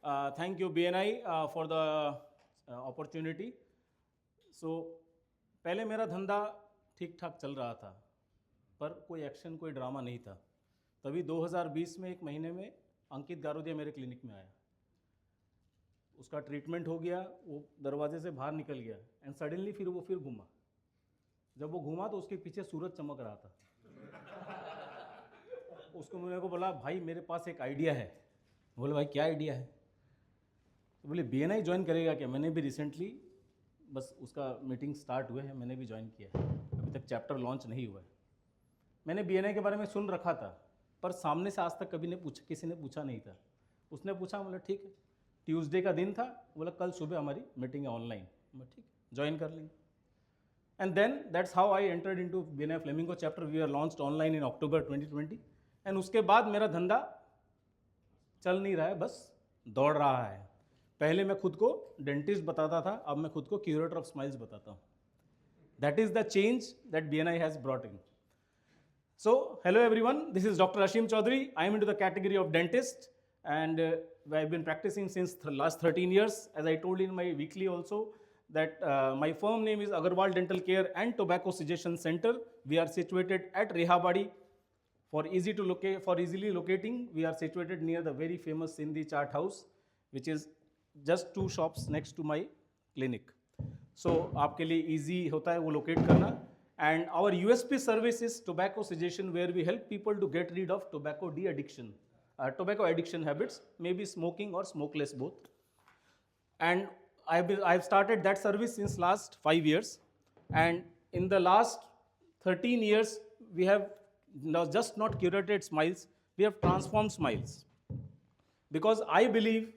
Thank you BNI for the opportunity. So पहले मेरा धंधा ठीक ठाक चल रहा था, पर कोई एक्शन, कोई ड्रामा नहीं था. तभी 2020 में एक महीने में अंकित गारोदिया मेरे क्लिनिक में आया. उसका ट्रीटमेंट हो गया, वो दरवाजे से बाहर निकल गया एंड सडनली फिर घूमा. जब वो घूमा तो उसके पीछे सूरज चमक रहा था. उसको मेरे को बोला, भाई मेरे पास एक आइडिया है. बोले, भाई क्या आइडिया है? तो बोले, BNI ज्वाइन करेगा क्या? मैंने भी रिसेंटली बस उसका मीटिंग स्टार्ट हुए हैं, मैंने भी ज्वाइन किया है. अभी तक चैप्टर लॉन्च नहीं हुआ है. मैंने BNI के बारे में सुन रखा था, पर सामने से आज तक कभी किसी ने पूछा नहीं था. उसने पूछा, बोला ठीक है. ट्यूसडे का दिन था, बोला कल सुबह हमारी मीटिंग है ऑनलाइन. मैं ठीक है, ज्वाइन कर लेंगे. And then that's how I entered into BNI Flamingo chapter. We are launched online in October 2020. And उसके बाद मेरा धंधा चल नहीं रहा है, बस दौड़ रहा है. पहले मैं खुद को डेंटिस्ट बताता था, अब मैं खुद को क्यूरेटर ऑफ स्माइल्स बताता हूँ. That is the change that BNI has brought in. So, hello everyone, this is Dr. Ashim Chaudhary. I am into the category of dentist and I've been practicing since last 13 years. As I told in my weekly also that my firm name is Agarwal Dental Care and Tobacco Suggestion Center. We are situated at Rehabadi. For easily locating, we are situated near the very famous Sindhi Chaat House, which is just 2 shops next to my clinic. So, आपके लिए easy होता है वो locate करना. And our USP service is tobacco suggestion, where we help people to get rid of tobacco addiction habits, maybe smoking or smokeless both. And I've started that service since last 5 years. And in the last 13 years, we have just not curated smiles, we have transformed smiles. Because I believe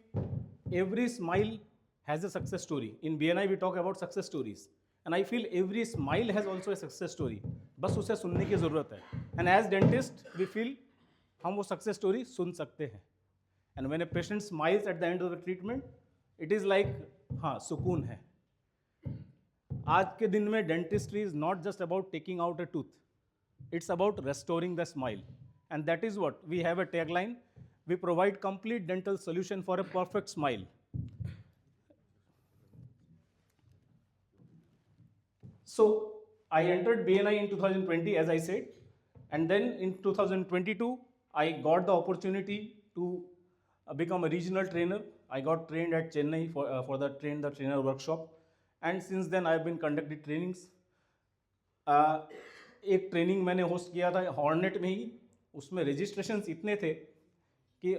every smile has a success story. In BNI, we talk about success stories. And I feel every smile has also a success story. बस उसे सुनने की ज़रूरत है. And as dentist, we feel हम वो success story सुन सकते हैं. And when a patient smiles at the end of the treatment, it is like हाँ सुकून है. आज के दिन में dentistry is not just about taking out a tooth. It's about restoring the smile. And that is what we have a tagline. We provide complete dental solution for a perfect smile. So I entered BNI in 2020, as I said, and then in 2022, I got the opportunity to become a regional trainer. I got trained at Chennai for the train the trainer workshop, and since then I have been conducting trainings. एक training मैंने host किया था hornet में ही. उसमें registrations इतने थे कि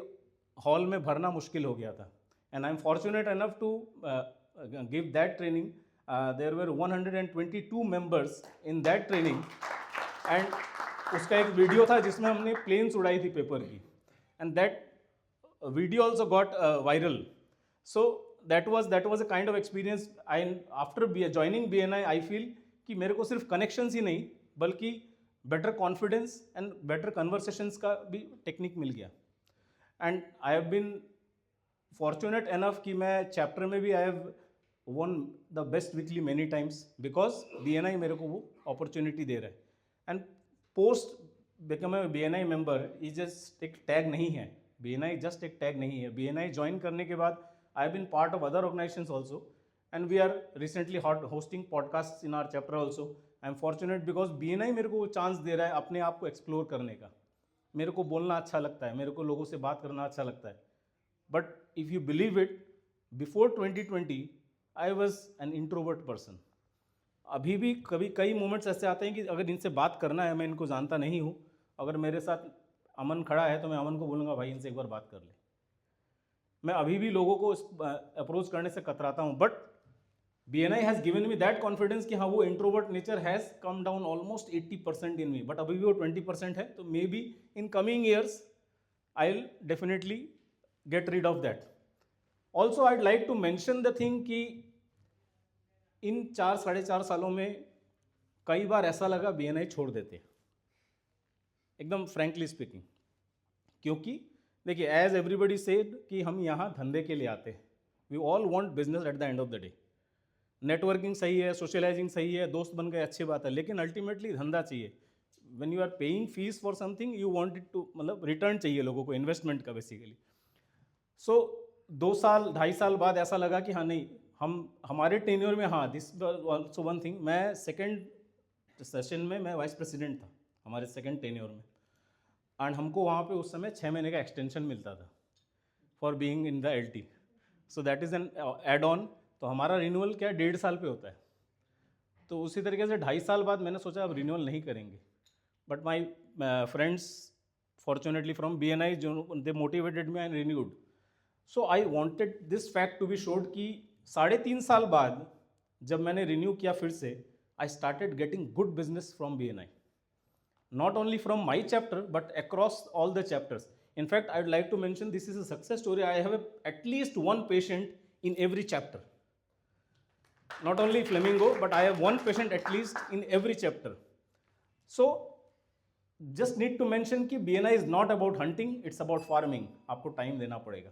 hall में भरना मुश्किल हो गया था. And I am fortunate enough to give that training. There were 122 members in that training, and उसका एक वीडियो था जिसमें हमने प्लेन्स उड़ाई थी पेपर की, and that video also got viral. So that was a kind of experience. After joining BNI, I feel कि मेरे को सिर्फ connections ही नहीं बल्कि better confidence and better conversations का भी टेक्निक मिल गया. And I have been fortunate enough कि मैं चैप्टर में भी I have won the best weekly many times because BNI मेरे को वो opportunity दे रहा है. And post become a BNI member is just एक tag नहीं है. BNI just एक tag नहीं है. BNI join करने के बाद I have been part of other organizations also, and we are recently hosting podcasts in our chapter also. I am fortunate because BNI मेरे को वो चांस दे रहा है अपने आप को एक्सप्लोर करने का. मेरे को बोलना अच्छा लगता है, मेरे को लोगों से बात करना अच्छा लगता है. But if you believe it, before 2020 I was an introvert person. अभी भी कई मोमेंट्स ऐसे आते हैं कि अगर इनसे बात करना है, मैं इनको जानता नहीं हूँ, अगर मेरे साथ अमन खड़ा है तो मैं अमन को बोलूँगा भाई इनसे एक बार बात कर ले. मैं अभी भी लोगों को अप्रोच करने से कतराता हूँ. But BNI has given me that confidence कि हाँ वो introvert nature has come down almost 80% in me. But अभी भी वो 20% है. तो may be in coming years I will definitely get rid of that. Also I like to mention the thing कि in 4-4.5 सालों में कई बार ऐसा लगा BNI छोड़ देते, एकदम फ्रैंकली स्पीकिंग. क्योंकि देखिए, एज एवरीबडी सेड कि हम यहाँ धंधे के लिए आते हैं. We all want business at the end of the day. Networking सही है, सोशलाइजिंग सही है, दोस्त बन गए, अच्छी बात है, लेकिन अल्टीमेटली धंधा चाहिए. When you are paying fees for something, you want it to, मतलब रिटर्न चाहिए लोगों को, इन्वेस्टमेंट का बेसिकली. सो 2 साल 2.5 साल बाद ऐसा लगा कि हाँ नहीं, हम हमारे टेन्योर में, हाँ दिस ऑल्सो वन थिंग, मैं सेकेंड सेशन में मैं वाइस प्रेसिडेंट था हमारे सेकेंड टेन्योर में, एंड हमको वहाँ पे उस समय 6 महीने का एक्सटेंशन मिलता था for being in the LT, so that is an add on. तो हमारा रिन्यूअल क्या 1.5 साल पे होता है, तो उसी तरीके से 2.5 साल बाद मैंने सोचा अब रिन्यूअल नहीं करेंगे, but my friends fortunately from BNI जो they motivated me and renewed. So I wanted this fact to be showed कि 3.5 साल बाद जब मैंने रिन्यू किया फिर से, I started getting good business from BNI, not only from my chapter but across all the chapters. In fact, I would like to mention this is a success story. I have at least one patient in every chapter. Not only Flamingo, but I have one patient at least in every chapter. So, just need to mention कि BNI is not about hunting, it's about farming. आपको time देना पड़ेगा,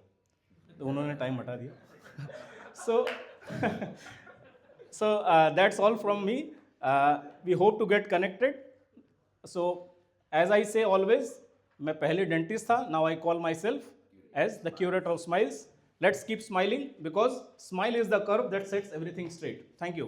तो उन्होंने time हटा दिया. So that's all from me. We hope to get connected. So, as I say always, मैं पहले डेंटिस्ट था, now I call myself as the curator of smiles. Let's keep smiling because smile is the curve that sets everything straight. Thank you.